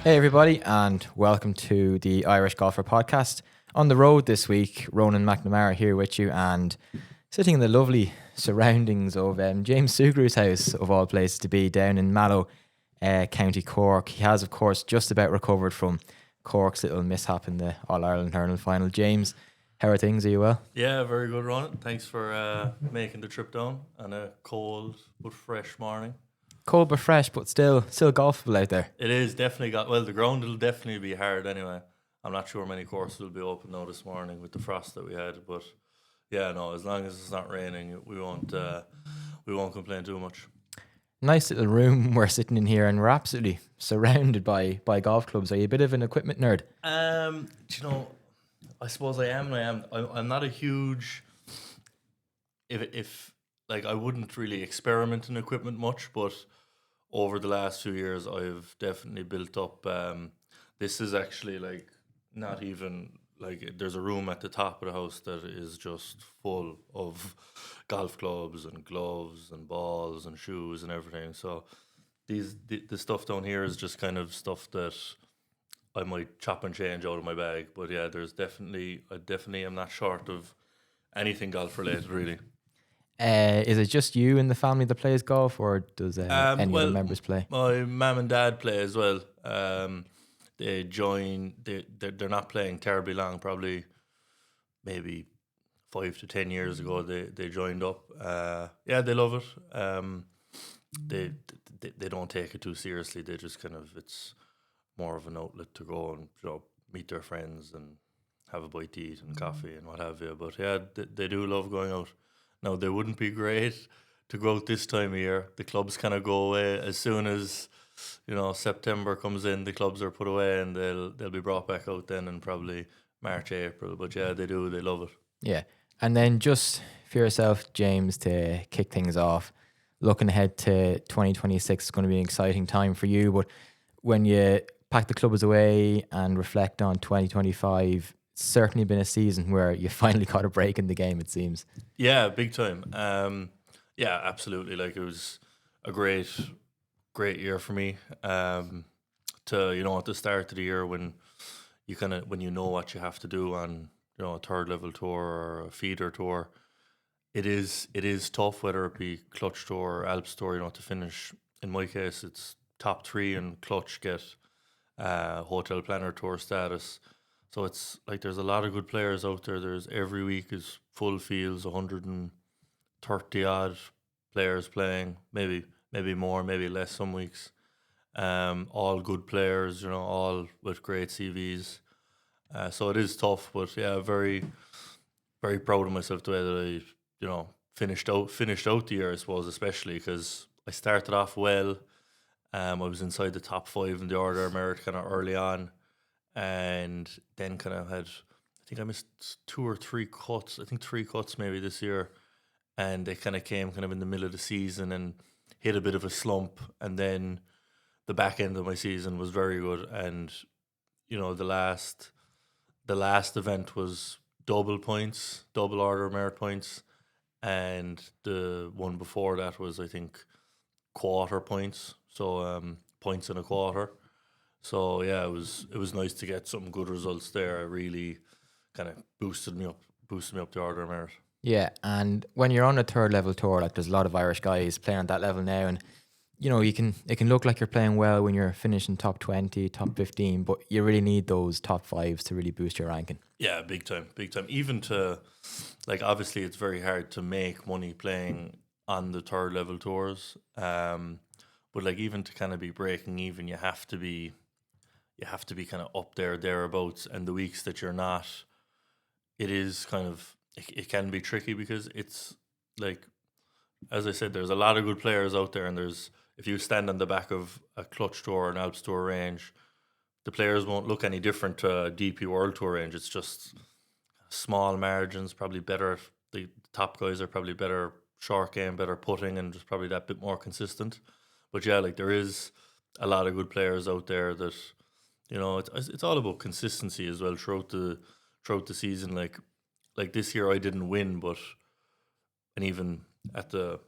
Hey everybody, and welcome to the Irish Golfer Podcast. On the road this week, Ronan McNamara here with you, and sitting in the lovely surroundings of James Sugrue's house, of all places to be, down in Mallow, County Cork. He has, of course, just about recovered from Cork's little mishap in the All-Ireland Hurling final. James, how are things? Are you well? Yeah, very good, Ronan. Thanks for making the trip down on a cold but fresh morning. Cold but fresh, but still golfable out there. It is definitely the ground will definitely be hard anyway. I'm not sure many courses will be open now this morning with the frost that we had, but yeah, no, as long as it's not raining, we won't complain too much. Nice little room we're sitting in here, and we're absolutely surrounded by golf clubs. Are you a bit of an equipment nerd? I suppose I am. I'm not a huge. If like I wouldn't really experiment in equipment much, but over the last few years, I've definitely built up. This is actually like not even like there's a room at the top of the house that is just full of golf clubs and gloves and balls and shoes and everything. So the stuff down here is just kind of stuff that I might chop and change out of my bag. But yeah, I definitely am not short of anything golf related really. Is it just you in the family that plays golf, or does any other members play? My mum and dad play as well. They join. They're not playing terribly long. Probably maybe 5 to 10 years ago. They joined up. Yeah, they love it. They don't take it too seriously. They just kind of it's more of an outlet to go and meet their friends and have a bite to eat and coffee and what have you. But yeah, they do love going out. Now, they wouldn't be great to go out this time of year. The clubs kind of go away as soon as, September comes in. The clubs are put away and they'll be brought back out then in probably March, April. But yeah, they do. They love it. Yeah. And then just for yourself, James, to kick things off, looking ahead to 2026 is going to be an exciting time for you. But when you pack the clubs away and reflect on 2025, certainly been a season where you finally got a break in the game, it seems. Yeah, big time. Yeah, absolutely. Like it was a great year for me. To at the start of the year when you know what you have to do on a third level tour or a feeder tour, it is tough whether it be clutch tour or Alps tour. To finish. In my case, it's top 3 and clutch get HotelPlanner Tour status. So it's like there's a lot of good players out there. There's every week is full fields, 130 odd players playing, maybe more, maybe less some weeks. All good players, all with great CVs. So it is tough, but yeah, very, very proud of myself the way that I, finished out the year, I suppose, especially because I started off well. I was inside the top 5 in the order of merit kind of early on. And then kind of I think I missed 2 or 3 cuts. I think 3 cuts maybe this year. And they kind of came kind of in the middle of the season and hit a bit of a slump. And then the back end of my season was very good. And, the last event was double points, double order of merit points. And the one before that was, I think, quarter points. So points and a quarter. So yeah, it was nice to get some good results there. It really kind of boosted me up the order of merit. Yeah, and when you're on a third level tour, like there's a lot of Irish guys playing at that level now, and it can look like you're playing well when you're finishing top 20, top 15, but you really need those top 5s to really boost your ranking. Yeah, big time. Even to obviously it's very hard to make money playing on the third level tours. But even to kind of be breaking even, you have to be kind of up thereabouts, and the weeks that you're not, it is kind of it can be tricky because it's like, as I said, there's a lot of good players out there, and if you stand on the back of a clutch tour or an Alps tour range, the players won't look any different to a DP World Tour range. It's just small margins, probably better. The top guys are probably better short game, better putting, and just probably that bit more consistent. But yeah, there is a lot of good players out there that. It's all about consistency as well throughout the season. Like this year, I didn't win, and even at the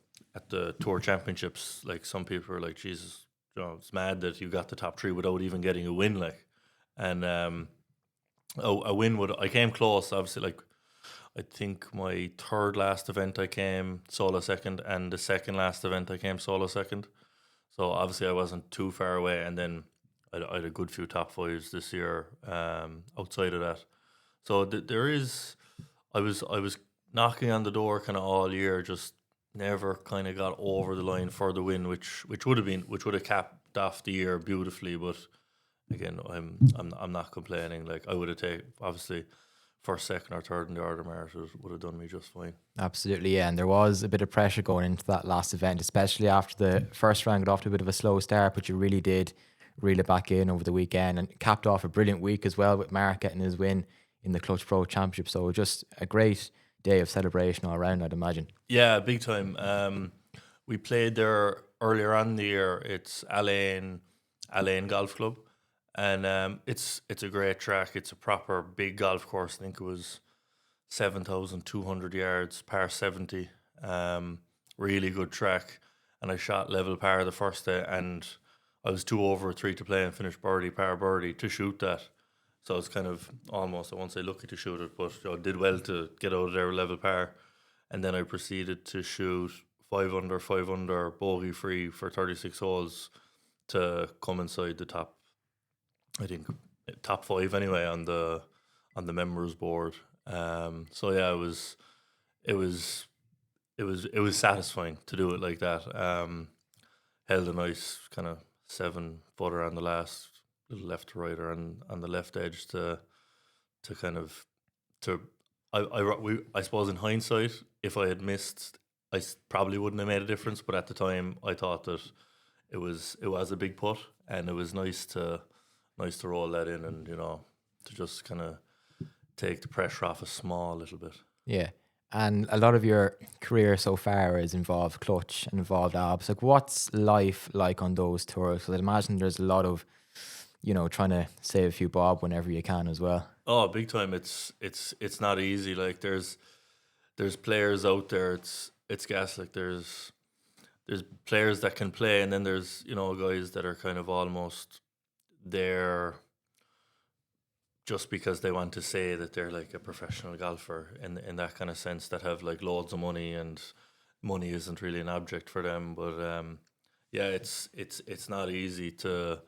tour championships, like some people are like, Jesus, it's mad that you got the top three without even getting a win. Like, and a win would I came close. Obviously, like I think my third last event I came solo second, and the second last event I came solo second. So obviously I wasn't too far away, and then I had a good few top fives this year. Outside of that, so there is. I was knocking on the door kind of all year, just never kind of got over the line for the win, which would have capped off the year beautifully. But again, I'm not complaining. Like I would have taken obviously first, second, or third in the order merit would have done me just fine. Absolutely, yeah. And there was a bit of pressure going into that last event, especially after the first round got off to a bit of a slow start, but you really did reel it back in over the weekend and capped off a brilliant week as well with Mark getting his win in the Clutch Pro Championship. So just a great day of celebration all around, I'd imagine. Yeah, big time. We played there earlier on in the year. It's Allain Golf Club, and it's a great track. It's a proper big golf course. I think it was 7,200 yards, par 70. Really good track. And I shot level par the first day, and I was 2 over 3 to play and finished birdie, par birdie to shoot that. So I was kind of almost, I won't say lucky to shoot it, but did well to get out of there with level par. And then I proceeded to shoot 5 under, bogey free for 36 holes to come inside the top, I think, top 5 anyway on the members board. So yeah, it was satisfying to do it like that. Held a nice kind of 7-footer on the last little left to right or on the left edge to kind of to I suppose in hindsight, if I had missed, probably wouldn't have made a difference. But at the time, I thought that it was a big putt, and it was nice to roll that in, and to just kind of take the pressure off a small little bit. Yeah. And a lot of your career so far has involved clutch and involved abs. Like, what's life like on those tours? Because I'd imagine there's a lot of, trying to save a few bob whenever you can as well. Oh, big time! It's not easy. Like there's players out there. It's gas. Like there's players that can play, and then there's guys that are kind of almost there just because they want to say that they're like a professional golfer in that kind of sense, that have like loads of money, and money isn't really an object for them. But yeah, it's not easy to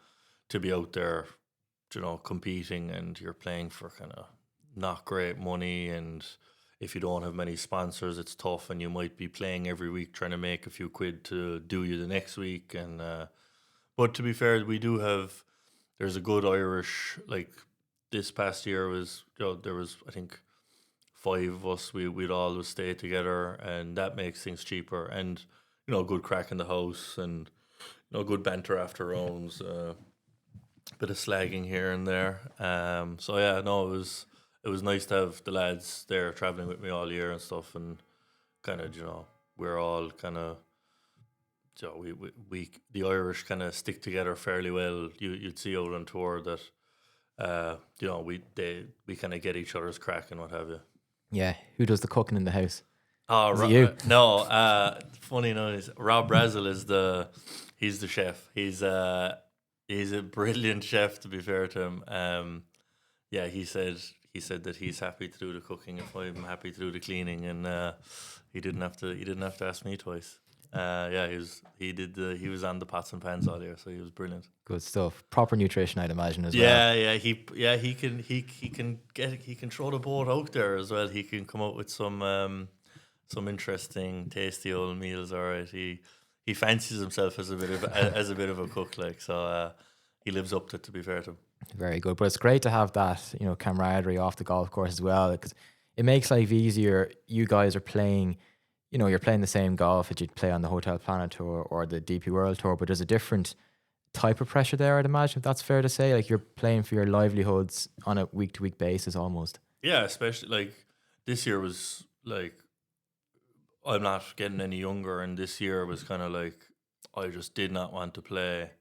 be out there, competing, and you're playing for kind of not great money, and if you don't have many sponsors, it's tough, and you might be playing every week trying to make a few quid to do you the next week. And but to be fair, there's a good Irish, like this past year was, there was, I think, 5 of us. We'd always stay together, and that makes things cheaper, and good crack in the house, and good banter after rounds, bit of slagging here and there. So yeah, no, it was nice to have the lads there traveling with me all year and stuff, and kind of we're all kind of we the Irish kind of stick together fairly well. You'd see out on tour that we kind of get each other's crack and what have you. Yeah. Who does the cooking in the house? Oh, Is it you? no. Funny enough, is Rob Brazel he's the chef. He's a brilliant chef, to be fair to him. Yeah, he said that he's happy to do the cooking if I'm happy to do the cleaning, and he didn't have to ask me twice. Yeah, he was on the pots and pans all year, so he was brilliant. Good stuff. Proper nutrition, I'd imagine, as well. Yeah, he can throw the boat out there as well. He can come up with some interesting, tasty old meals. All right, he fancies himself as a bit of a cook, like, so he lives up to it, to be fair to him. Very good. But it's great to have that, camaraderie off the golf course as well, because it makes life easier. You guys are playing, you're playing the same golf that you'd play on the HotelPlanner Tour or the DP World Tour, but there's a different type of pressure there, I'd imagine, if that's fair to say. Like, you're playing for your livelihoods on a week-to-week basis almost. Yeah, especially like this year was like, I'm not getting any younger, and this year was kind of like I just did not want to play,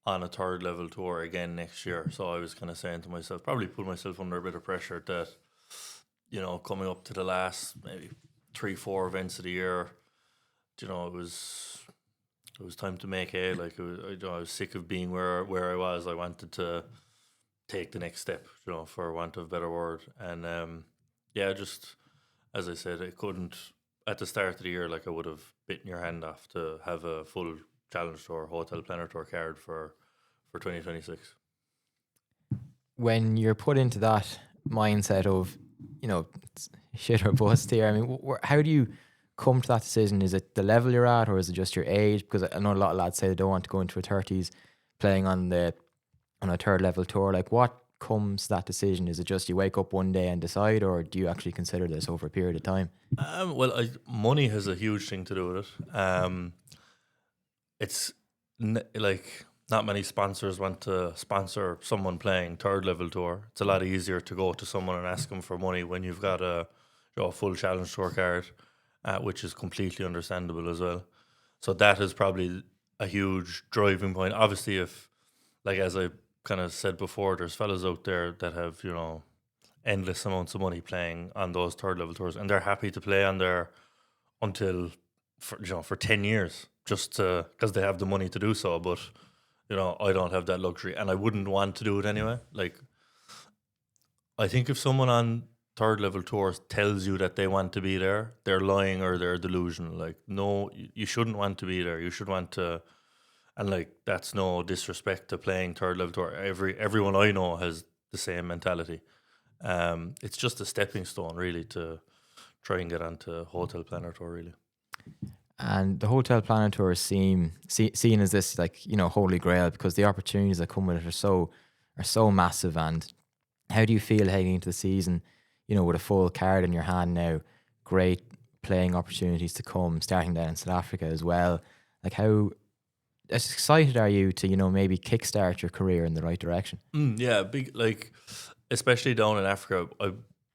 on a third level tour again next year. So I was kind of saying to myself, probably put myself under a bit of pressure that, coming up to the last maybe 3-4 events of the year, it was it was time to make hay. Like I was sick of being where I was. I wanted to take the next step, for want of a better word. And yeah, just as I said, I couldn't at the start of the year. Like I would have bitten your hand off to have a full Challenge Tour, HotelPlanner Tour card for 2026. When you're put into that mindset of, it's shit or bust here, I mean, how do you come to that decision? Is it the level you're at, or is it just your age? Because I know a lot of lads say they don't want to go into their 30s playing on a third level tour. Like, what comes to that decision? Is it just you wake up one day and decide, or do you actually consider this over a period of time? Well, money has a huge thing to do with it. It's like not many sponsors want to sponsor someone playing third level tour. It's a lot easier to go to someone and ask them for money when you've got a full Challenge Tour card, which is completely understandable as well. So that is probably a huge driving point. Obviously, if, like, as I kind of said before, there's fellas out there that have endless amounts of money playing on those third level tours, and they're happy to play on there until for 10 years just because they have the money to do so. But I don't have that luxury, and I wouldn't want to do it anyway. Like, I think if someone on third level tours tells you that they want to be there, they're lying or they're delusional. Like, no, you shouldn't want to be there. You should want to, and like, that's no disrespect to playing third level tour. Everyone I know has the same mentality. It's just a stepping stone, really, to try and get onto HotelPlanner Tour, really. And the HotelPlanner Tour is seen as this, like, holy grail, because the opportunities that come with it are so massive. And how do you feel heading into the season, with a full card in your hand now, great playing opportunities to come, starting down in South Africa as well? Like, how excited are you to, maybe kickstart your career in the right direction? Yeah, big, like, especially down in Africa.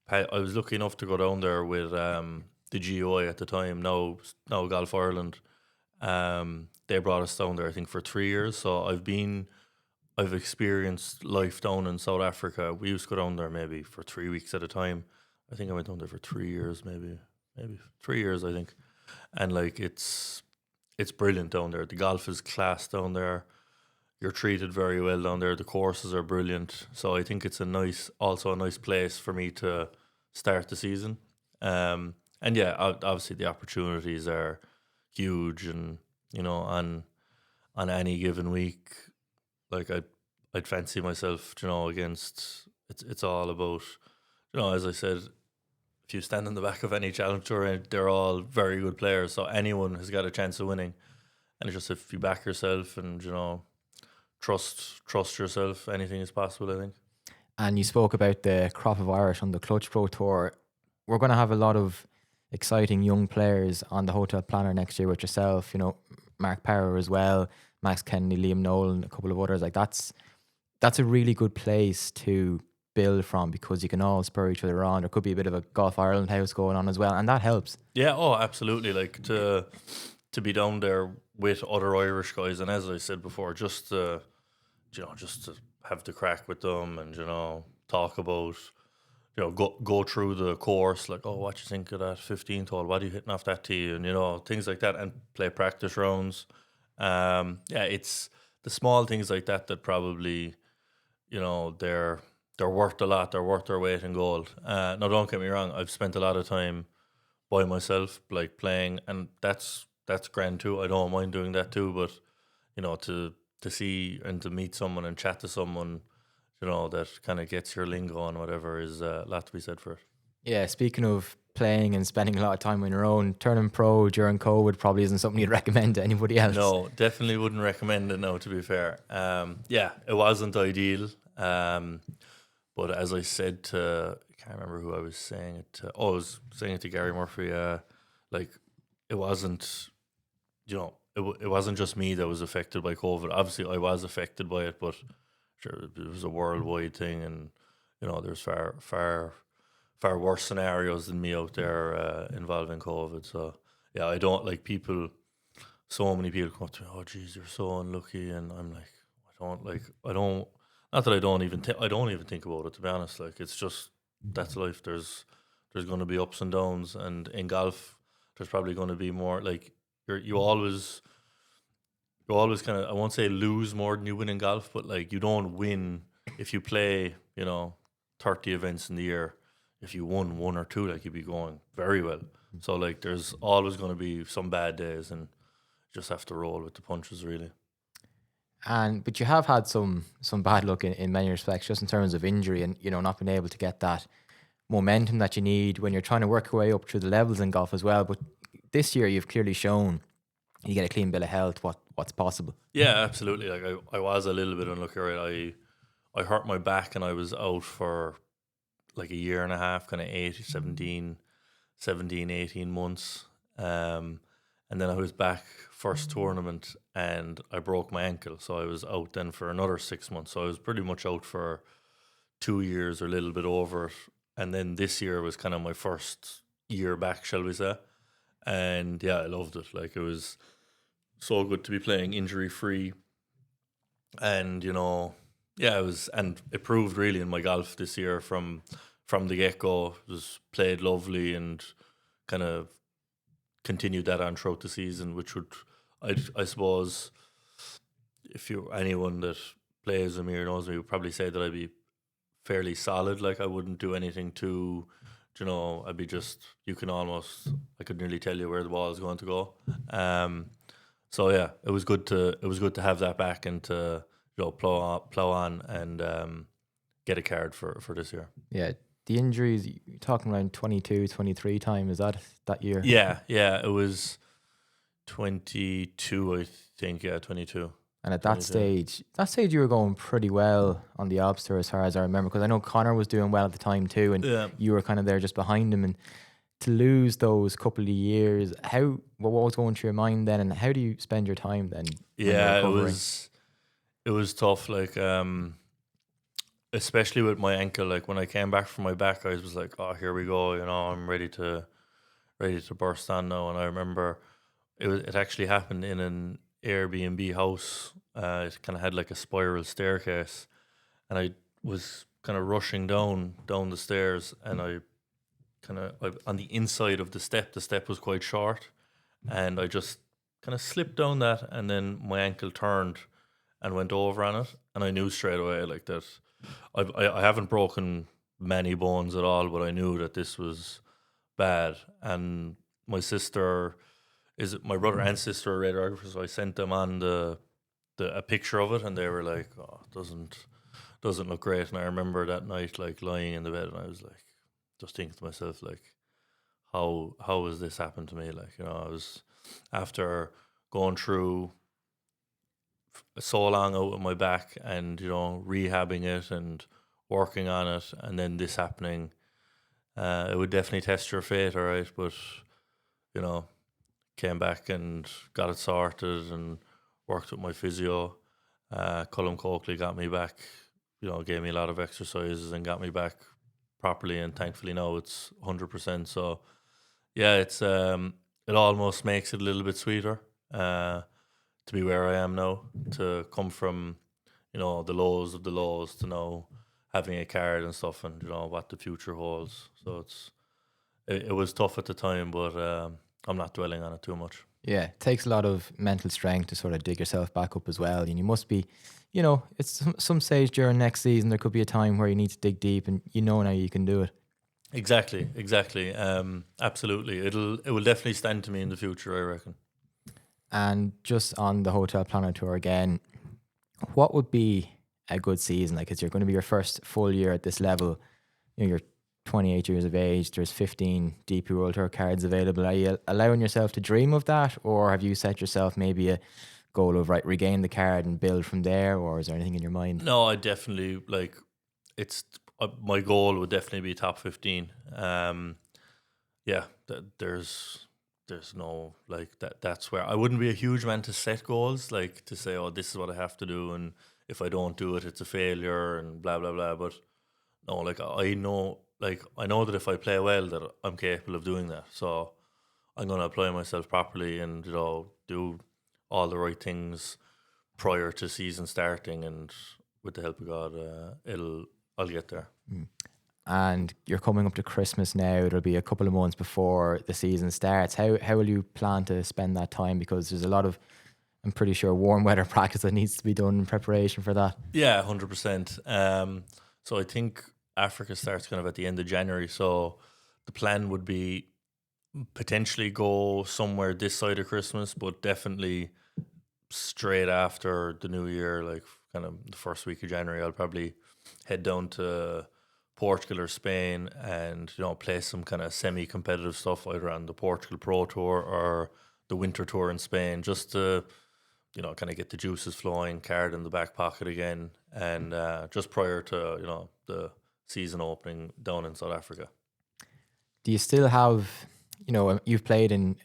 I was lucky enough to go down there with the GOI at the time, now Golf Ireland. They brought us down there, I think, for 3 years. So I've experienced life down in South Africa. We used to go down there maybe for 3 weeks at a time. I think I went down there for 3 years, maybe 3 years, I think. And like, it's brilliant down there. The golf is class down there. You're treated very well down there. The courses are brilliant. So I think it's also a nice place for me to start the season. And yeah, obviously the opportunities are huge, and on any given week, like, I'd fancy myself, against. It's all about, as I said, if you stand in the back of any Challenge Tour, they're all very good players, so anyone has got a chance of winning. And it's just, if you back yourself and trust yourself, anything is possible, I think. And you spoke about the crop of Irish on the Clutch Pro Tour. We're going to have a lot of exciting young players on the HotelPlanner next year with yourself, Mark Power as well, Max Kennedy, Liam Nolan, a couple of others. Like, that's a really good place to build from, because you can all spur each other on. There could be a bit of a Golf Ireland house going on as well, and that helps. Yeah, oh, absolutely. Like, to be down there with other Irish guys, and as I said before, just to have the crack with them, and talk about, go through the course, like, oh, what you think of that 15th hole? What are you hitting off that tee? And things like that, and play practice rounds. Yeah, it's the small things like that that probably, they're worth a lot. They're worth their weight in gold. Now, don't get me wrong. I've spent a lot of time by myself, like, playing, and that's grand too. I don't mind doing that too. But to see and to meet someone and chat to someone, that kind of gets your lingo and whatever, is a lot to be said for it. Yeah, speaking of playing and spending a lot of time on your own, turning pro during COVID probably isn't something you'd recommend to anybody else. No, definitely wouldn't recommend it, no, to be fair. Yeah, it wasn't ideal. But as I said to, I can't remember who I was saying it to. Oh, I was saying it to Gary Murphy. Like, it wasn't, it wasn't just me that was affected by COVID. Obviously, I was affected by it, but sure, it was a worldwide thing, and there's far worse scenarios than me out there involving COVID. So yeah, I don't like people. So many people come up to me, oh, geez, you're so unlucky, and I'm like, I don't. Not that I don't even think about it, to be honest. Like, it's just, that's life. There's going to be ups and downs, and in golf, there's probably going to be more. Like, you always, you always kind of, I won't say lose more than you win in golf, but like you don't win if you play, 30 events in the year. If you won one or two, like you'd be going very well. So like there's always going to be some bad days, and you just have to roll with the punches, really. But you have had some bad luck in many respects, just in terms of injury and not being able to get that momentum that you need when you're trying to work your way up through the levels in golf as well. But this year you've clearly shown you get a clean bill of health. What's possible? Yeah, absolutely. Like I was a little bit unlucky, right? I hurt my back and I was out for like a year and a half, kind of 18 months. And then I was back first tournament and I broke my ankle. So I was out then for another 6 months. So I was pretty much out for 2 years or a little bit over it. And then this year was kind of my first year back, shall we say. And yeah, I loved it. Like it was so good to be playing injury free. And, yeah, it proved really in my golf this year from the get-go. It was played lovely and kind of continued that on throughout the season, which would, I suppose, if anyone that plays with me or knows me would probably say that I'd be fairly solid. Like I wouldn't do anything too, I'd be just, I could nearly tell you where the ball is going to go. So yeah, it was good to have that back and to plow on and get a card for this year. Yeah, the injuries, you're talking around 22, 23 time, is that year? Yeah, it was 22, I think. Yeah, 22. And at that stage you were going pretty well on the Alps Tour as far as I remember, because I know Connor was doing well at the time too, and you were kind of there just behind him. And to lose those couple of years, what was going through your mind then, and how do you spend your time then? Yeah, it was tough. Like, especially with my ankle. Like when I came back from my back, I was like, "Oh, here we go." I'm ready to burst on now. And I remember it actually happened in an Airbnb house. It kind of had like a spiral staircase, and I was kind of rushing down the stairs, and I on the inside of the step was quite short, and I just kind of slipped down that, and then my ankle turned and went over on it, and I knew straight away like that. I haven't broken many bones at all, but I knew that this was bad. And my brother and sister are radiographers, so I sent them on a picture of it, and they were like, "Oh, it doesn't look great." And I remember that night, like lying in the bed, and I was like, just thinking to myself, like, how has this happened to me? Like, I was after going through so long out with my back and rehabbing it and working on it, and then this happening. It would definitely test your fate, all right, but came back and got it sorted and worked with my physio. Colm Coakley got me back, gave me a lot of exercises and got me back properly, and thankfully now it's 100%. So yeah, it's it almost makes it a little bit sweeter to be where I am now, to come from the lows of the lows to now having a card and stuff, and what the future holds. So it was tough at the time, but I'm not dwelling on it too much. Yeah, it takes a lot of mental strength to sort of dig yourself back up as well. And you must be, it's some stage during next season, there could be a time where you need to dig deep, and now you can do it. Exactly. Absolutely. It will definitely stand to me in the future, I reckon. And just on the HotelPlanner Tour again, what would be a good season? Like, is you're going to be your first full year at this level? You're 28 years of age. There's 15 DP World Tour cards available. Are you allowing yourself to dream of that, or have you set yourself maybe a goal of regain the card and build from there, or is there anything in your mind? No, I definitely it's my goal would definitely be top 15. There's no that's where I wouldn't be a huge man to set goals, like to say, oh, this is what I have to do, and if I don't do it, it's a failure and blah blah blah. But no, I know that if I play well, that I'm capable of doing that. So I'm going to apply myself properly and do all the right things prior to season starting, and with the help of God, I'll get there. And you're coming up to Christmas now. It'll be a couple of months before the season starts. How will you plan to spend that time? Because there's a lot of I'm pretty sure warm weather practice that needs to be done in preparation for that. Yeah, 100%. So I think Africa starts kind of at the end of January. So the plan would be potentially go somewhere this side of Christmas, but definitely straight after the new year, like kind of the first week of January, I'll probably head down to Portugal or Spain and, you know, play some kind of semi-competitive stuff either on the Portugal Pro Tour or the Winter Tour in Spain, just to, you know, kind of get the juices flowing, card in the back pocket again, and just prior to, you know, the season opening down in South Africa. Do you still have, you know, you've played in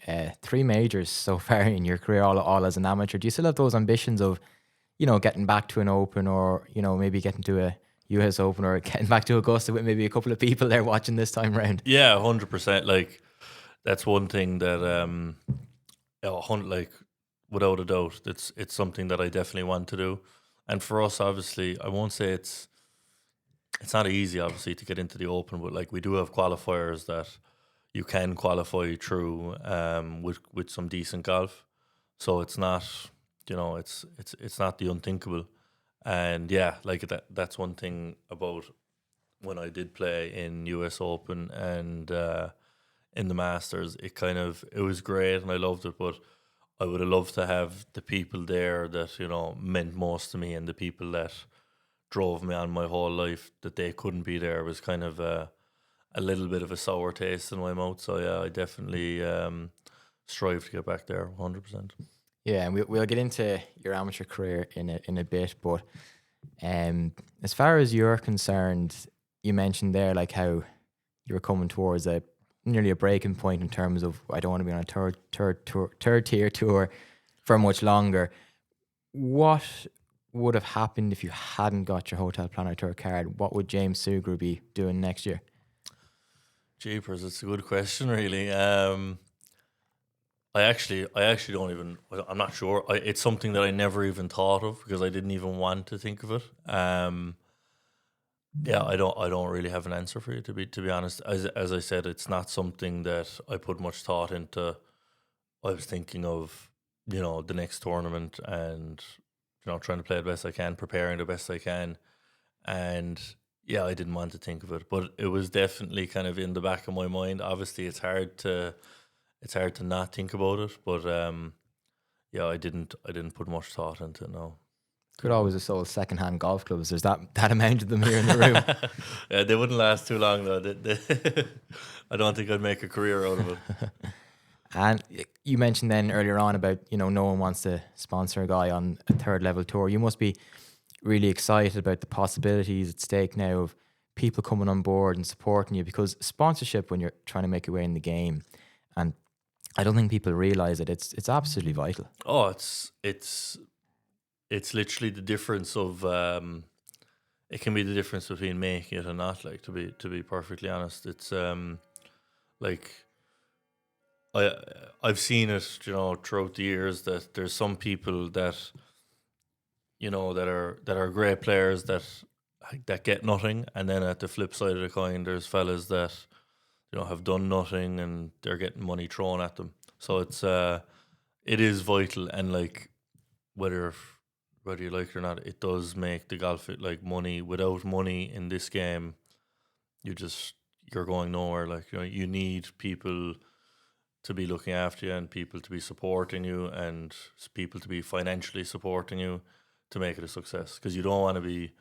3 majors so far in your career, all as an amateur. Do you still have those ambitions of, you know, getting back to an Open, or, you know, maybe getting to a US Open, or getting back to Augusta with maybe a couple of people there watching this time round? Yeah, 100%. Like, that's one thing that, like, without a doubt, it's something that I definitely want to do. And for us, obviously, I won't say it's not easy, obviously, to get into the Open, but like we do have qualifiers that you can qualify through with some decent golf. So it's not, you know, it's not the unthinkable. And yeah, like that's one thing about when I did play in US Open and in the Masters. It was great and I loved it, but I would have loved to have the people there that, you know, meant most to me, and the people that drove me on my whole life, that they couldn't be there, was kind of a little bit of a sour taste in my mouth. So yeah, I definitely strive to get back there 100%. Yeah, and we'll get into your amateur career in a bit, but as far as you're concerned, you mentioned there like how you were coming towards nearly a breaking point in terms of, I don't want to be on a third tier tour for much longer. What would have happened if you hadn't got your HotelPlanner Tour card? What would James Sugrue be doing next year? Jeepers, it's a good question, really. I actually don't even. I'm not sure. It's something that I never even thought of because I didn't even want to think of it. Yeah, I don't really have an answer for you, to be honest. As I said, it's not something that I put much thought into. I was thinking of, you know, the next tournament and, you know, trying to play the best I can, preparing the best I can, and yeah, I didn't want to think of it, but it was definitely kind of in the back of my mind. Obviously, it's hard to not think about it, but yeah, I didn't put much thought into it. No. Could always have sold secondhand golf clubs. There's that amount of them here in the room. Yeah, they wouldn't last too long though. I don't think I'd make a career out of it. And you mentioned then earlier on about, you know, no one wants to sponsor a guy on a third level tour. You must be really excited about the possibilities at stake now of people coming on board and supporting you, because sponsorship, when you're trying to make your way in the game, and I don't think people realize it, it's absolutely vital. Oh, it's literally the difference of it can be the difference between making it and not. Like, to be perfectly honest, it's like I've seen it, you know, throughout the years, that there's some people that, you know, that are great players that get nothing, and then at the flip side of the coin, there's fellas that, you know, have done nothing and they're getting money thrown at them. So it is vital, and like whether you like it or not, it does make the golf, like, money. Without money in this game, you're going nowhere. Like, you know, you need people to be looking after you and people to be supporting you and people to be financially supporting you to make it a success. Because you don't want to be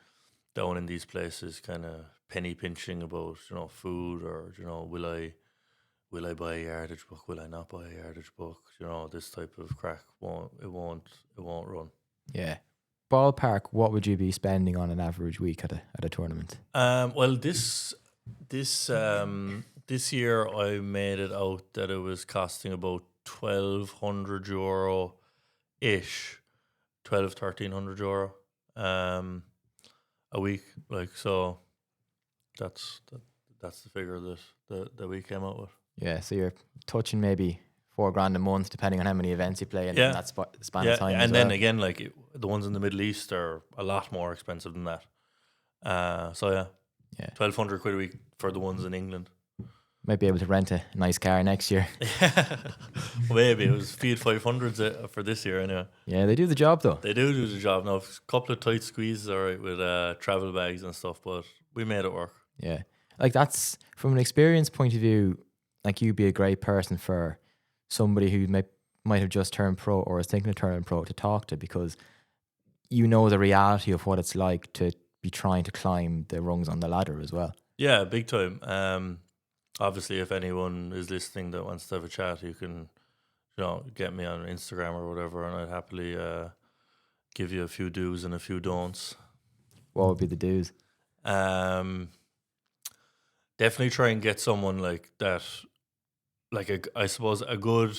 down in these places kind of penny pinching about, you know, food, or, you know, will I buy a yardage book? Will I not buy a yardage book? You know, this type of crack won't run. Yeah. Ballpark, what would you be spending on an average week at a tournament? Well, this year I made it out that it was costing about €1,200 ish, 1,300 euro a week. Like, so that's the figure that we came out with. Yeah, so you're touching maybe $4,000 a month, depending on how many events you play in that span of time. And then again, like, the ones in the Middle East are a lot more expensive than that. So yeah, 1,200 quid a week for the ones in England. Might be able to rent a nice car next year. Maybe it was Fiat 500s for this year anyway. Yeah, they do the job though. They do the job. Now, a couple of tight squeezes, all right, with travel bags and stuff, but we made it work. Yeah. Like that's from an experience point of view, like you'd be a great person for somebody who might have just turned pro or is thinking of turning pro to talk to, because you know the reality of what it's like to be trying to climb the rungs on the ladder as well. Yeah, big time. Obviously, if anyone is listening that wants to have a chat, you can, get me on Instagram or whatever, and I'd happily give you a few do's and a few don'ts. What would be the do's? Definitely try and get someone like that, I suppose a good.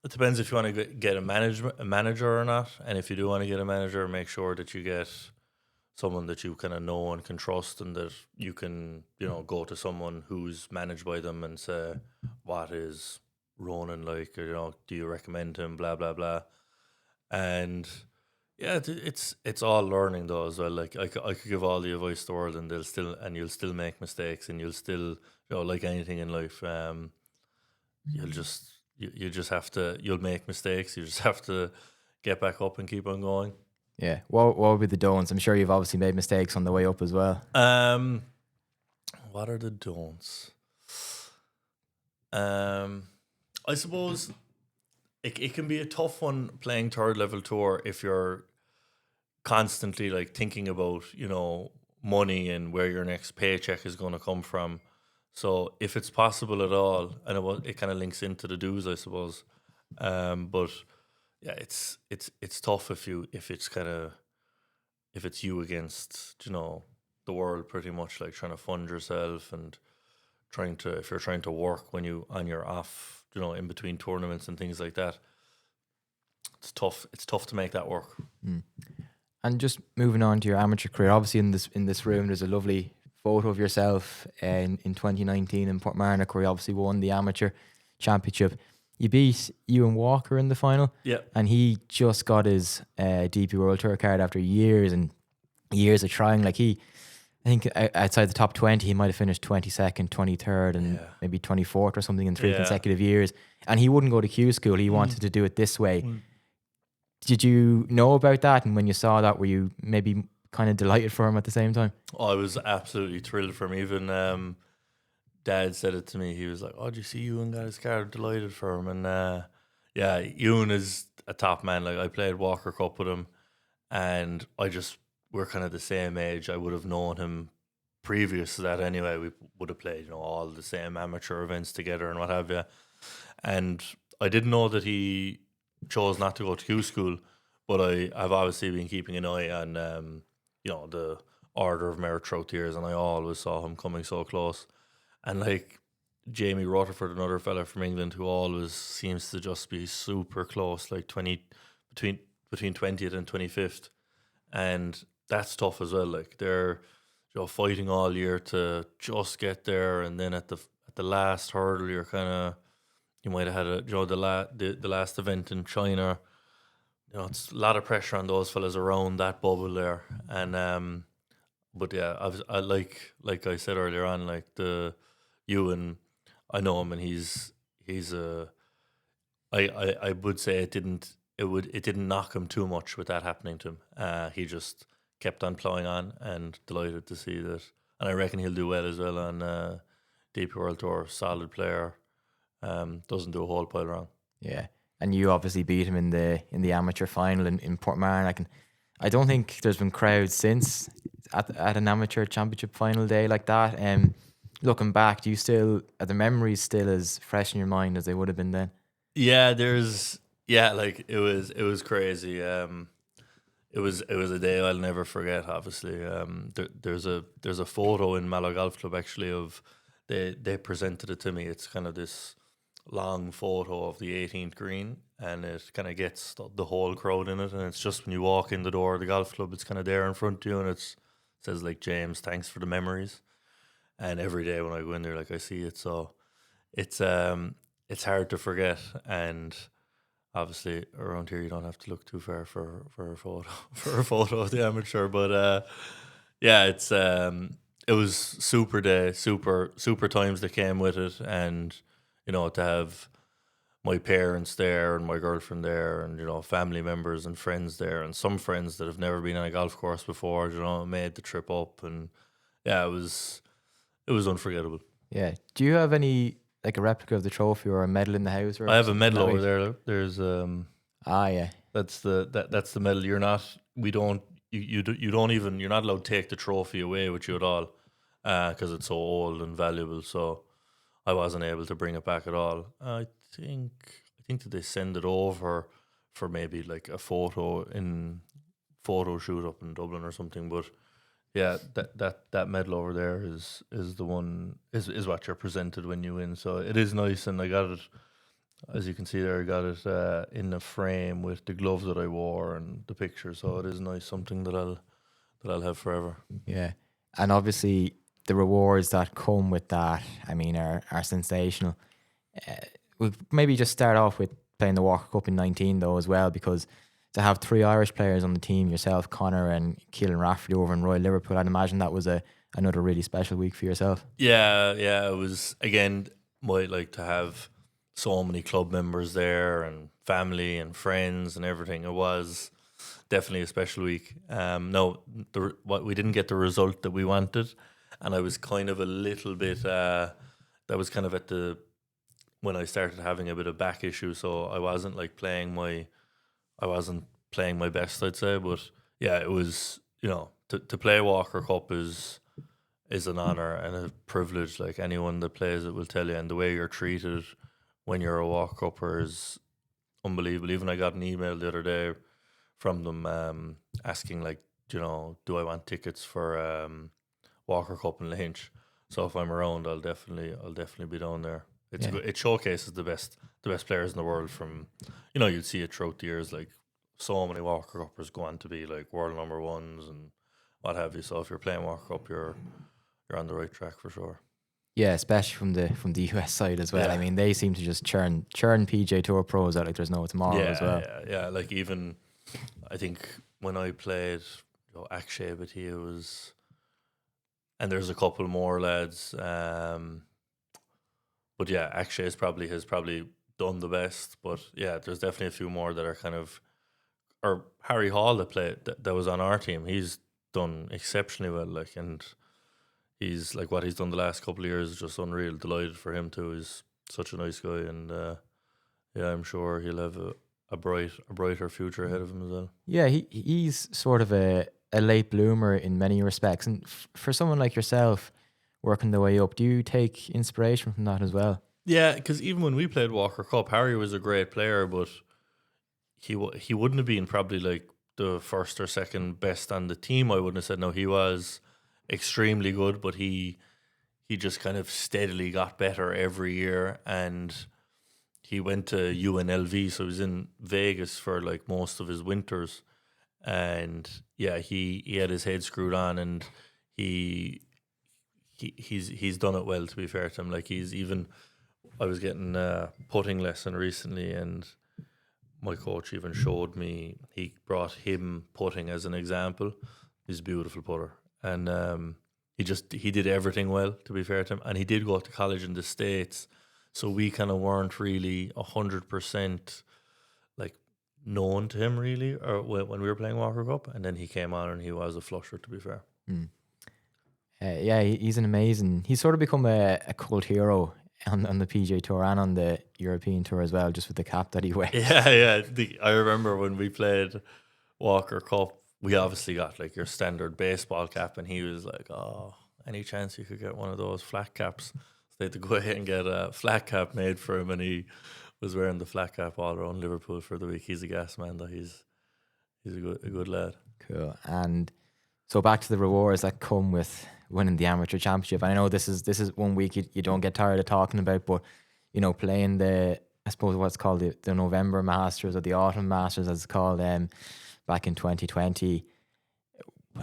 It depends if you want to get a manager or not, and if you do want to get a manager, make sure that you get someone that you kind of know and can trust, and that you can, go to someone who's managed by them and say, what is Ronan like, or, do you recommend him, blah, blah, blah. And yeah, it's all learning though as well. Like I could give all the advice in the world, and you'll still make mistakes, and you'll still, like anything in life, you'll just have to, you'll make mistakes. You just have to get back up and keep on going. Yeah. What would be the don'ts? I'm sure you've obviously made mistakes on the way up as well. What are the don'ts? I suppose it can be a tough one playing third level tour if you're constantly like thinking about, money and where your next paycheck is going to come from. So if it's possible at all, and it kind of links into the do's, I suppose. But yeah, it's tough if it's you against, the world pretty much, like trying to fund yourself and if you're trying to work when on your off, in between tournaments and things like that. It's tough to make that work. And just moving on to your amateur career, obviously in this room there's a lovely photo of yourself in 2019 in Portmarnock, where you obviously won the amateur championship. You beat Ewan Walker in the final. Yeah. And he just got his DP World Tour card after years and years of trying. Like I think outside the top 20, he might have finished 22nd, 23rd, and maybe 24th or something in 3 consecutive years. And he wouldn't go to Q school. He wanted to do it this way. Did you know about that? And when you saw that, were you maybe kind of delighted for him at the same time? Oh, I was absolutely thrilled for him. Even Dad said it to me. He was like, "Oh, did you see Ewan got his card?" Delighted for him. And yeah, Ewan is a top man. Like I played Walker Cup with him, and we're kind of the same age. I would have known him previous to that anyway. We would have played, all the same amateur events together and what have you. And I didn't know that he chose not to go to Q school, but I've obviously been keeping an eye on, the order of merit throughout the years, and I always saw him coming so close. And like Jamie Rutherford, another fella from England, who always seems to just be super close, like between 20th and 25th, and that's tough as well. Like they're fighting all year to just get there, and then at the last hurdle, you might have had the last event in China. It's a lot of pressure on those fellas around that bubble there, and but yeah, I like I said earlier on, like Ewan, I know him, and he's I would say it didn't knock him too much with that happening to him. He just kept on plowing on, and delighted to see that. And I reckon he'll do well as well on DP World Tour. Solid player, doesn't do a whole pile wrong. Yeah, and you obviously beat him in the amateur final in Portmarnock. And I don't think there's been crowds since at an amateur championship final day like that. Looking back, are the memories still as fresh in your mind as they would have been then? Yeah, like it was crazy. It was a day I'll never forget. Obviously, there's a photo in Mallow Golf Club actually of they presented it to me. It's kind of this long photo of the 18th green, and it kind of gets the whole crowd in it. And it's just when you walk in the door of the golf club, it's kind of there in front of you, and it says like, "James, thanks for the memories." And every day when I go in there, like I see it, so it's hard to forget. And obviously around here you don't have to look too far for a photo of the amateur, but yeah, it was super day, super times that came with it, and to have my parents there and my girlfriend there, and family members and friends there, and some friends that have never been on a golf course before, made the trip up, and yeah, it was unforgettable. Yeah. Do you have any like a replica of the trophy or a medal in the house or I have a something medal that over way? there. There's Ah, yeah. that's the medal. You're not. We don't. You don't even. You're not allowed to take the trophy away with you at all, because it's so old and valuable. So I wasn't able to bring it back at all. I think that they send it over for maybe like a photo shoot up in Dublin or something. But yeah, that medal over there is the one is what you're presented when you win. So it is nice, and I got it. As you can see there, I got it in a frame with the gloves that I wore and the picture. So it is nice, something that I'll have forever. Yeah. And obviously the rewards that come with that, I mean, are sensational. We'll maybe just start off with playing the Walker Cup in 19 though as well, because to have three Irish players on the team, yourself, Connor and Keelan Rafferty over in Royal Liverpool, I'd imagine that was another really special week for yourself. Yeah. It was again might like to have so many club members there and family and friends and everything. It was definitely a special week. No, what we didn't get the result that we wanted, and I was kind of a little bit. That was kind of at the when I started having a bit of back issue, so I wasn't like I wasn't playing my best, I'd say. But yeah, it was to play Walker Cup is an honor and a privilege. Like anyone that plays it will tell you, and the way you're treated when you're a Walker Cupper is unbelievable. Even I got an email the other day from them asking like, do I want tickets for Walker Cup in Lynch? So if I'm around, I'll definitely be down there. It's Yeah. good. It showcases the best players in the world. From you'd see it throughout the years. Like so many Walker Cuppers go on to be like world number ones and what have you. So if you're playing Walker Cup, you're on the right track for sure. Yeah, especially from the US side as well. I Yeah. mean, they seem to just churn PJ Tour pros out like there's no tomorrow as well. Yeah. Like even I think when I played Akshay Bhatia was, and there's a couple more lads. But yeah, Akshay has probably done the best. But yeah, there's definitely a few more that are kind of, or Harry Hall that was on our team. He's done exceptionally well. Like, and he's like what he's done the last couple of years is just unreal. Delighted for him too. He's such a nice guy, and yeah, I'm sure he'll have a brighter future ahead of him as well. Yeah, he's sort of a late bloomer in many respects. And for someone like yourself working the way up, do you take inspiration from that as well? Yeah, because even when we played Walker Cup, Harry was a great player, but he wouldn't have been probably like the first or second best on the team. I wouldn't have said no. He was extremely good, but he just kind of steadily got better every year, and he went to UNLV, so he was in Vegas for like most of his winters, and yeah, he had his head screwed on, and he's done it well. To be fair to him, like I was getting a putting lesson recently, and my coach even showed me. He brought him putting as an example. He's a beautiful putter, and he did everything well. To be fair to him, and he did go to college in the States, so we kind of weren't really 100% like known to him really, or when we were playing Walker Cup, and then he came on and he was a flusher. To be fair. Mm. Yeah, he's an amazing. He's sort of become a cult hero on the PJ Tour and on the European Tour as well, just with the cap that he wears. Yeah. I remember when we played Walker Cup, we obviously got like your standard baseball cap, and he was like, "Oh, any chance you could get one of those flat caps?" So they had to go ahead and get a flat cap made for him, and he was wearing the flat cap all around Liverpool for the week. He's a gas man, though. He's a good lad. Cool. And so back to the rewards that come with winning the amateur championship. And I know this is 1 week you don't get tired of talking about, but playing I suppose what's called the November Masters or the Autumn Masters as it's called, back in 2020.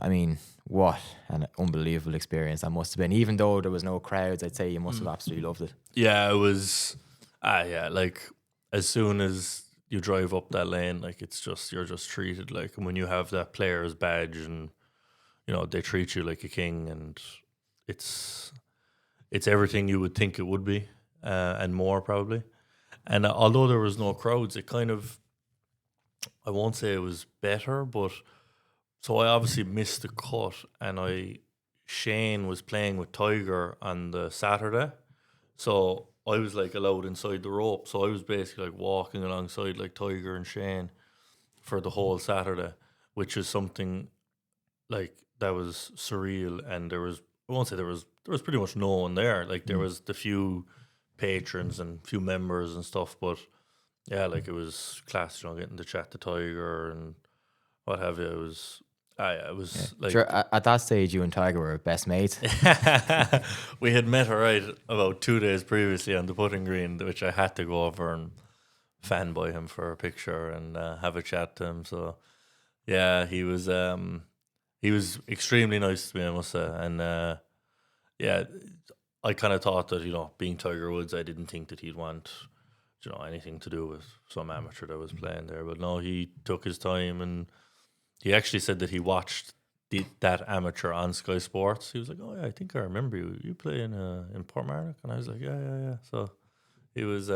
I mean, what an unbelievable experience that must have been. Even though there was no crowds, I'd say you must have absolutely loved it. Yeah, it was. Yeah, like as soon as you drive up that lane, like you're just treated like, and when you have that player's badge, and they treat you like a king, and it's everything you would think it would be, and more probably. And although there was no crowds, it kind of, I won't say it was better, but so I obviously missed the cut, and Shane was playing with Tiger on the Saturday, so I was like allowed inside the rope, so I was basically like walking alongside like Tiger and Shane for the whole Saturday, which is something like that was surreal. And there was, I won't say there was pretty much no one there. Like there was the few patrons and few members and stuff, but yeah, like it was class, getting to chat to Tiger and what have you. It was like Sure, at that stage, you and Tiger were best mates. we had met alright about 2 days previously on the putting green, which I had to go over and fanboy him for a picture and have a chat to him. So yeah, he was extremely nice to me, I must say. And yeah, I kind of thought that being Tiger Woods, I didn't think that he'd want anything to do with some amateur that was playing there. But no, he took his time, and he actually said that he watched that amateur on Sky Sports. He was like, "Oh yeah, I think I remember you play in Portmarnock," and I was like, "Yeah." So he was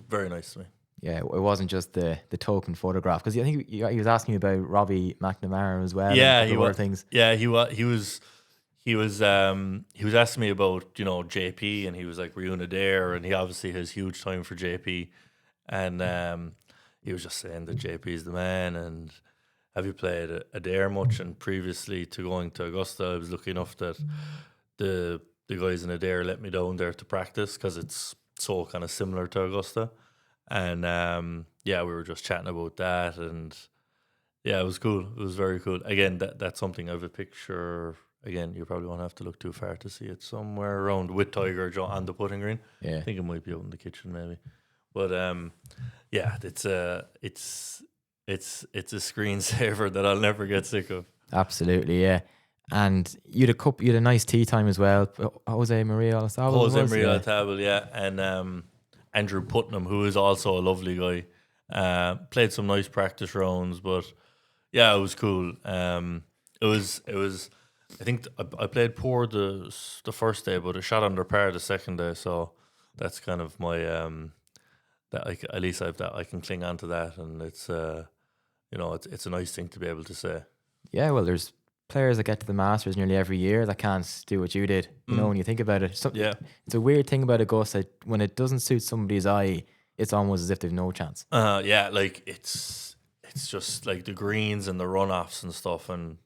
very nice to me. Yeah, it wasn't just the token photograph, because I think he was asking me about Robbie McNamara as well. Yeah, and he other was. things. Yeah, he was asking me about JP, and he was like, "Were you in Adair?" And he obviously has huge time for JP, and he was just saying that JP is the man. And have you played Adair much? And previously to going to Augusta, I was lucky enough that the guys in Adair let me down there to practice, because it's so kind of similar to Augusta. And yeah, we were just chatting about that, and yeah, it was cool. It was very cool. Again, that's something. I have a picture. Again, you probably won't have to look too far to see it. Somewhere around with Tiger on the putting green. Yeah, I think it might be out in the kitchen maybe. But yeah, it's a screensaver that I'll never get sick of. absolutely. Yeah, and you had a nice tea time as well. Jose Maria Table, yeah, and Andrew Putnam, who is also a lovely guy. Played some nice practice rounds, but yeah, it was cool. It was. I think I played poor the first day, but I shot under par the second day. So that's kind of my at least I've that I can cling on to that, and it's it's a nice thing to be able to say. Yeah, well, there's players that get to the Masters nearly every year that can't do what you did. When you think about it, Yeah, it's a weird thing about Augusta. When it doesn't suit somebody's eye, it's almost as if they've no chance. yeah, like it's just like the greens and the runoffs and stuff, and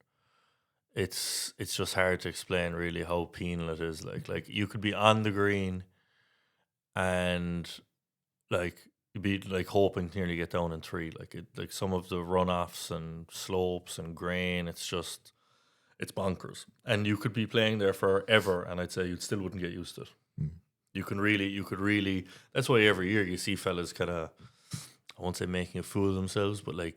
it's just hard to explain really how penal it is. Like you could be on the green and like you'd be like hoping to nearly get down in three. Like some of the runoffs and slopes and grain, it's bonkers. And you could be playing there forever, and I'd say you still wouldn't get used to it. You could really. That's why every year you see fellas kind of, I won't say making a fool of themselves, but like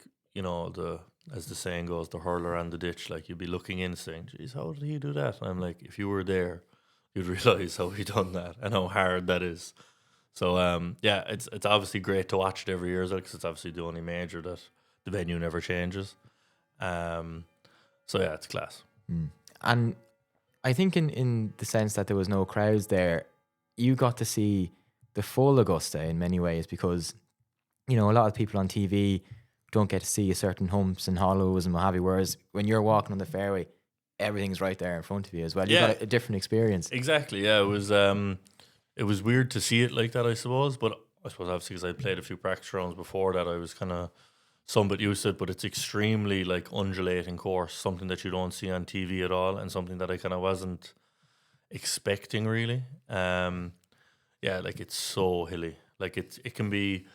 as the saying goes, the hurler on the ditch. Like you'd be looking in, saying, "Geez, how did he do that?" And I'm like, if you were there, you'd realize how he done that and how hard that is. So yeah, it's obviously great to watch it every year, because it's obviously the only major that the venue never changes. So yeah, it's class. And I think in the sense that there was no crowds there, you got to see the full Augusta in many ways, because a lot of people on TV don't get to see certain humps and hollows and what have you, whereas when you're walking on the fairway, everything's right there in front of you as well. You got a different experience. Exactly. Yeah, it was weird to see it like that, I suppose. But I suppose obviously because I played a few practice rounds before that, I was kind of somewhat used to it. But it's extremely like undulating course, something that you don't see on TV at all, and something that I kind of wasn't expecting really. Yeah, like it's so hilly. Like it can be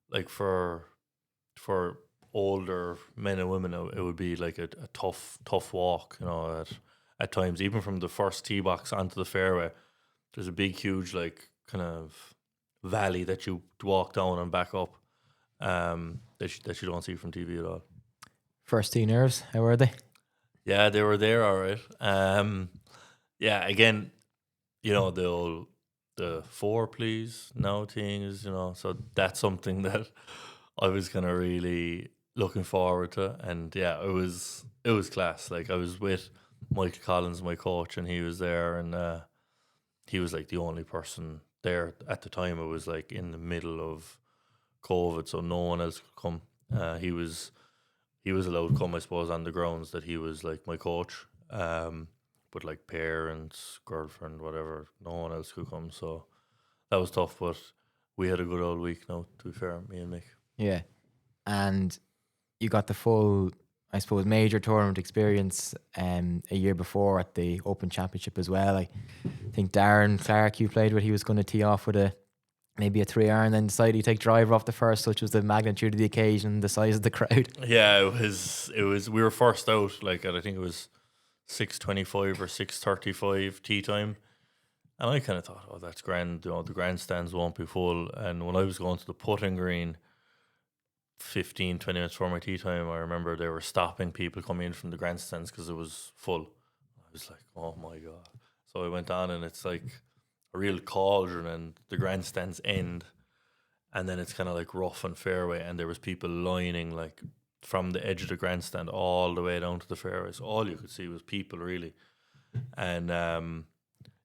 like for older men and women, it would be like a tough walk. At times, even from the first tee box onto the fairway, there's a big, huge, like kind of valley that you walk down and back up, that you don't see from TV at all. First tee nerves, how were they? Yeah, they were there, all right. Yeah, again, the 4 please now thing is, so that's something that I was kind of really looking forward to, and yeah, it was class. Like I was with Michael Collins, my coach, and he was there, and he was like the only person there at the time. It was like in the middle of COVID, so no one else could come. He was allowed to come, I suppose, on the grounds that he was like my coach. But like parents, girlfriend, whatever, no one else could come. So that was tough, but we had a good old week now, to be fair, me and Mick. Yeah. And you got the full, I suppose, major tournament experience a year before at the Open Championship as well. I think Darren Clark you played with, he was going to tee off with maybe a 3-iron, then decided to take driver off the first, which was the magnitude of the occasion, the size of the crowd. Yeah, it was we were first out, like, I think it was 6:25 or 6:35 tea time. And I kind of thought, oh, that's grand, the grandstands won't be full. And when I was going to the putting green 15, 20 minutes before my tea time, I remember they were stopping people coming in from the grandstands because it was full. I was like, oh my God. So I went on, and it's like a real cauldron, and the grandstands end, and then it's kind of like rough and fairway, and there was people lining like from the edge of the grandstand all the way down to the fairway. So all you could see was people, really. And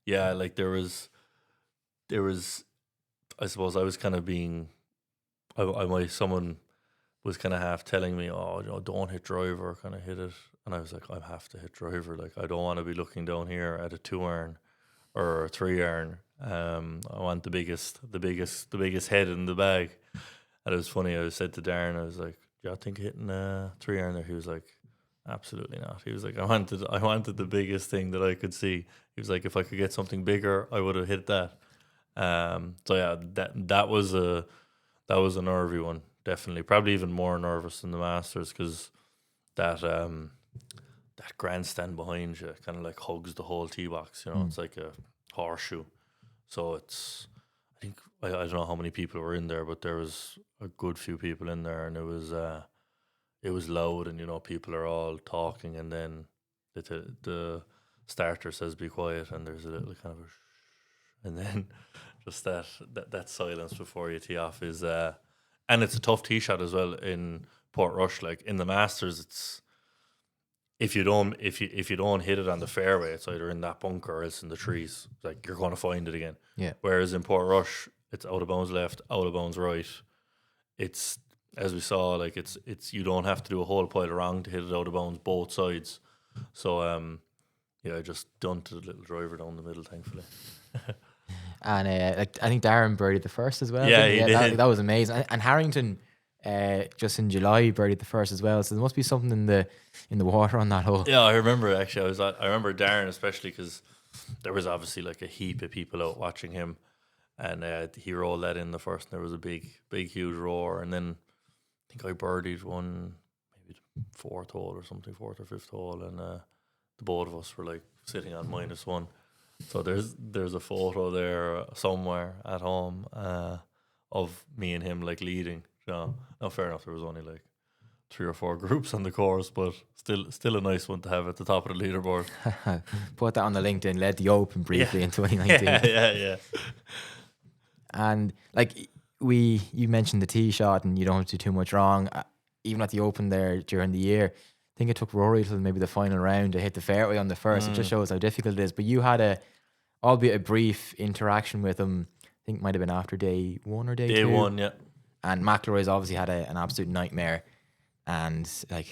yeah, like there was I suppose I was kind of being someone was kind of half telling me, oh, don't hit driver, kind of hit it. And I was like, I have to hit driver. Like, I don't want to be looking down here at a 2-iron or a 3-iron. I want the biggest head in the bag. And it was funny. I said to Darren, I was like, do you think hitting a 3-iron there? He was like, absolutely not. He was like, I wanted the biggest thing that I could see. He was like, if I could get something bigger, I would have hit that. So yeah, that was a nervy one. Definitely, probably even more nervous than the Masters, because that grandstand behind you kind of like hugs the whole tee box. It's like a horseshoe. So I think I don't know how many people were in there, but there was a good few people in there, and it was loud, and people are all talking, and then the starter says be quiet, and there's a little kind of a shh, and then just that silence before you tee off is and it's a tough tee shot as well in Portrush. Like in the Masters, it's if you don't hit it on the fairway, it's either in that bunker or else in the trees. Like you're going to find it again. Yeah. Whereas in Portrush, it's out of bounds left, out of bounds right. It's, as we saw, like it's you don't have to do a whole pile of wrong to hit it out of bounds both sides. So yeah, I just dumped a little driver down the middle, thankfully. And I think Darren birdied the first as well. Yeah, he did. That was amazing. And Harrington, just in July, birdied the first as well. So there must be something in the water on that hole. Yeah, I remember actually. I remember Darren especially, because there was obviously like a heap of people out watching him, and he rolled that in the first, and there was a big, huge roar. And then I think I birdied one, maybe the fourth hole or something, fourth or fifth hole, and the both of us were like sitting on -1. So there's a photo there somewhere at home of me and him like leading. No, fair enough. There was only like 3 or 4 groups on the course, but still a nice one to have at the top of the leaderboard. Put that on the LinkedIn. Led the Open briefly in 2019. Yeah. And like you mentioned the tee shot, and you don't have to do too much wrong. Even at the Open there during the year, I think it took Rory till maybe the final round to hit the fairway on the first. It just shows how difficult it is. But you had albeit a brief interaction with him. I think it might have been after day 1 or day 2. Day 1, yeah. And McIlroy's obviously had an absolute nightmare, and like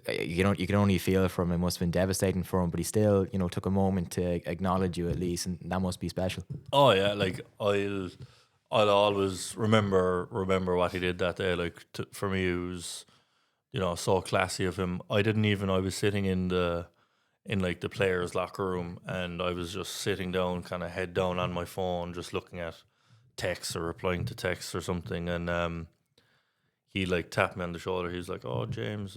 you can only feel from it must have been devastating for him. But he still took a moment to acknowledge you at least, and that must be special. Oh yeah, like I'll always remember what he did that day. Like for me, it was so classy of him. I was sitting in like the players' locker room, and I was just sitting down, kind of head down on my phone, just looking at texts or replying to texts or something. And he like tapped me on the shoulder. He was like, "Oh, James,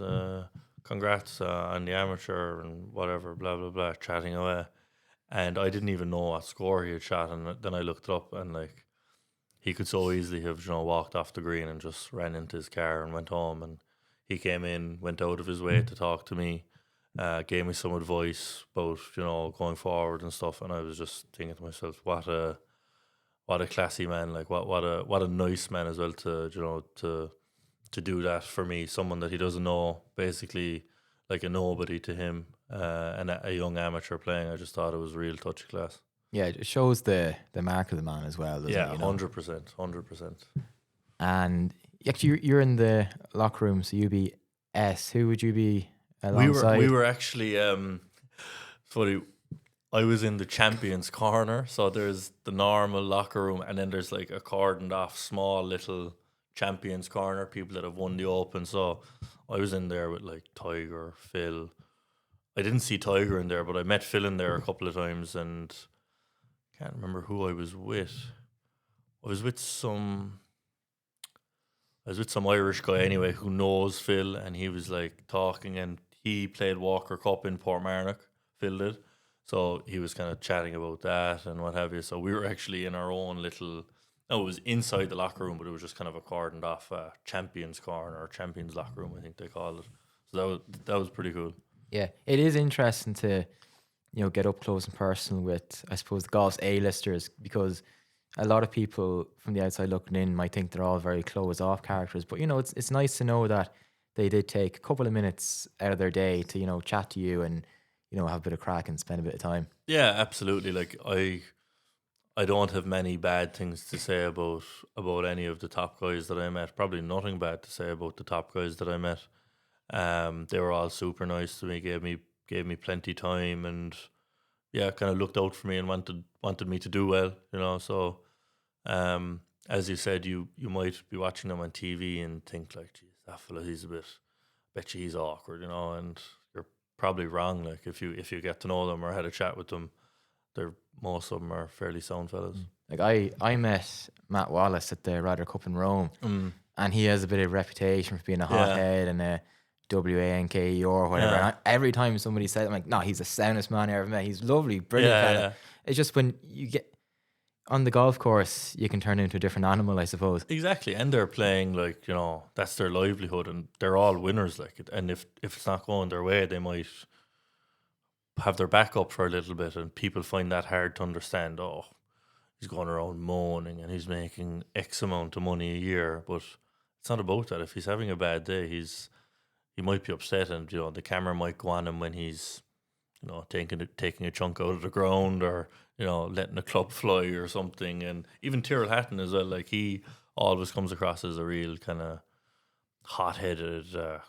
congrats on the amateur and whatever, blah blah blah," chatting away. And I didn't even know what score he had shot, and then I looked up, and like he could so easily have walked off the green and just ran into his car and went home. And he came in, went out of his way to talk to me, gave me some advice about going forward and stuff. And I was just thinking to myself, what a classy man! Like what a nice man as well to do that for me, someone that he doesn't know, basically like a nobody to him. and a young amateur playing. I just thought it was real touchy class. Yeah, it shows the mark of the man as well, doesn't Yeah, it? 100%, 100%. And actually, you're in the locker room, so you be S. Who would you be alongside? We were actually funny. I was in the champions corner, so there's the normal locker room, and then there's like a cordoned off small little champions corner, people that have won the Open. So I was in there with like Tiger, Phil. I didn't see Tiger in there, but I met Phil in there a couple of times, and can't remember who I was with. I was with some Irish guy anyway who knows Phil, and he was like talking, and he played Walker Cup in Portmarnock, Phil did. So he was kind of chatting about that and what have you. So we were actually in our own little, no, it was inside the locker room, but it was just kind of a cordoned off champions corner or champions locker room, I think they called it. So that was pretty cool. Yeah, it is interesting to, get up close and personal with, I suppose, the golf's A-listers, because a lot of people from the outside looking in might think they're all very closed off characters. But, it's nice to know that they did take a couple of minutes out of their day to, chat to you and, have a bit of crack and spend a bit of time. Yeah, absolutely. Like I don't have many bad things to say about any of the top guys that I met. Probably nothing bad to say about the top guys that I met. They were all super nice to me, gave me plenty time, and yeah, kind of looked out for me and wanted me to do well, So, as you said, you might be watching them on TV and think like, geez, that fella, bet you he's awkward, and you're probably wrong. Like if you get to know them or had a chat with them, most of them are fairly sound fellas. Like I met Matt Wallace at the Ryder Cup in Rome, and he has a bit of reputation for being a hothead and a WANKE or whatever. Yeah. And every time somebody says, I'm like, no, he's the soundest man I ever met. He's lovely, brilliant fella. Yeah. It's just when you get on the golf course, you can turn into a different animal, I suppose. Exactly, and they're playing like that's their livelihood, and they're all winners. Like, and if it's not going their way, they might have their back up for a little bit, and people find that hard to understand. Oh, he's going around moaning and he's making X amount of money a year, but it's not about that. If he's having a bad day, he might be upset, and the camera might go on him when he's taking a chunk out of the ground, or letting a club fly or something. And even Tyrrell Hatton as well, like he always comes across as a real kind of hot-headed,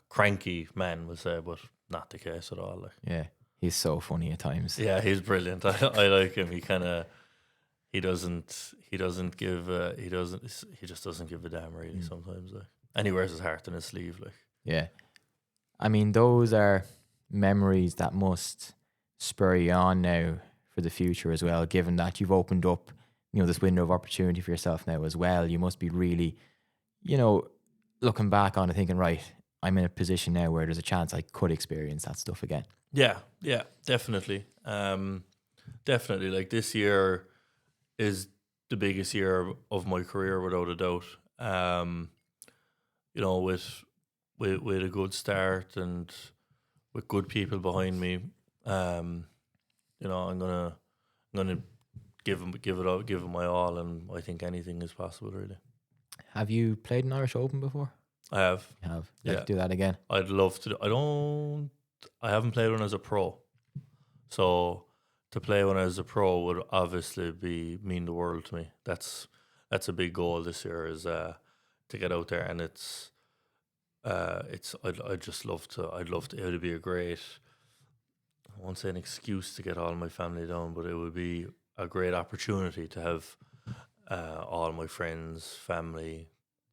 cranky man, we'll say, but not the case at all. Like, Yeah, he's so funny at times. yeah, he's brilliant. I like him. He just doesn't give a damn really sometimes. Like, and he wears his heart on his sleeve. Like, Yeah. I mean, those are memories that must spur you on now for the future as well, given that you've opened up, this window of opportunity for yourself now as well. You must be really, looking back on it thinking, right, I'm in a position now where there's a chance I could experience that stuff again. yeah, definitely. Definitely. Like, this year is the biggest year of my career without a doubt. With a good start and with good people behind me, I'm gonna give it my all, and I think anything is possible, really. Have you played an Irish Open before? I have. You have. Yeah. Like to do that again? I'd love to. I haven't played one as a pro, so to play one as a pro would obviously mean the world to me. That's a big goal this year, is to get out there, and I'd just love to. I'd love to. It would be a great, I won't say an excuse to get all my family down, but it would be a great opportunity to have all my friends, family,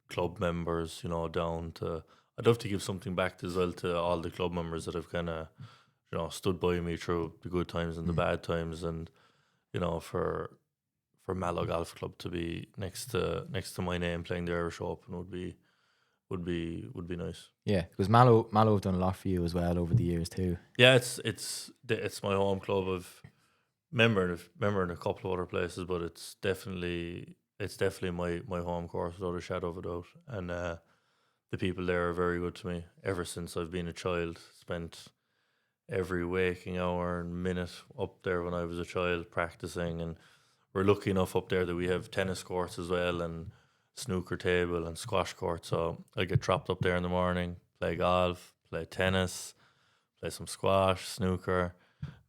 club members, down to. I'd love to give something back as well to all the club members that have kind of, stood by me through the good times and the bad times, and for Mallow Golf Club to be next to my name playing the Irish Open would be nice. Yeah, because Mallow have done a lot for you as well over the years too. Yeah, it's my home club. I've member in a couple of other places, but it's definitely my home course without a shadow of a doubt. And the people there are very good to me ever since I've been a child. Spent every waking hour and minute up there when I was a child practicing, and we're lucky enough up there that we have tennis courts as well, and snooker table and squash court. So I get dropped up there in the morning, play golf, play tennis, play some squash, snooker.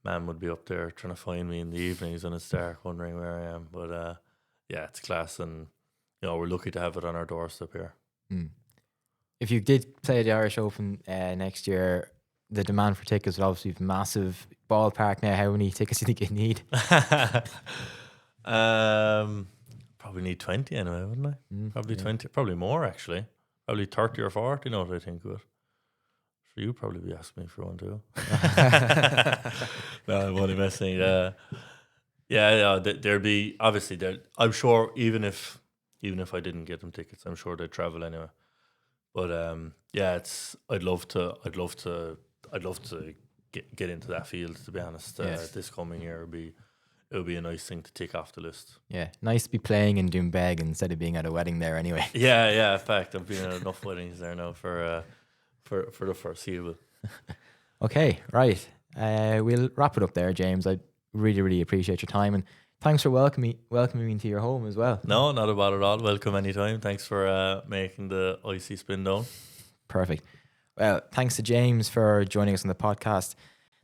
Man would be up there trying to find me in the evenings when it's dark, wondering where I am. But yeah, it's class, and we're lucky to have it on our doorstep here. If you did play the Irish Open next year, the demand for tickets would obviously be massive. Ballpark now, how many tickets do you think you need? Probably need 20 anyway, wouldn't I? Probably 20, probably more actually. Probably 30 or 40, what I think of it. So you probably be asking me for one too. No, I'm only messing. There'd be obviously there. I'm sure even if I didn't get them tickets, I'm sure they'd travel anyway. But I'd love to get into that field, to be honest. This coming year it'll be a nice thing to tick off the list. Yeah, nice to be playing in Doonbeg instead of being at a wedding there anyway. Yeah. In fact, I've been at enough weddings there now for the foreseeable. Okay, right. We'll wrap it up there, James. I really, really appreciate your time, and thanks for welcoming me into your home as well. No, not about it at all. Welcome anytime. Thanks for making the icy spin down. Perfect. Well, thanks to James for joining us on the podcast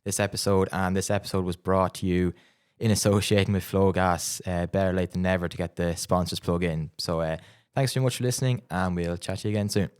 this episode, and this episode was brought to you in association with Flowgas. Better late than never to get the sponsors plug in. So thanks very much for listening, and we'll chat to you again soon.